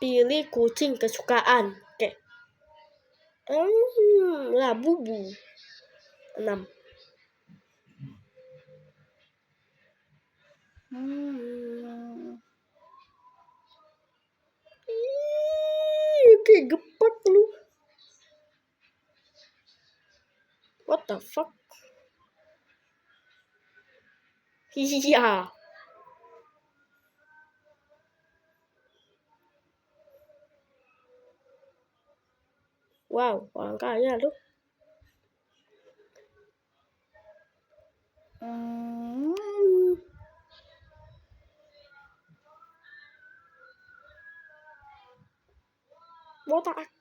pilih kucing kesukaan. Oke. Labubu. 6. Kayak gepet lu. What the fuck? Iya. Wow, orang kaya lu. Botak.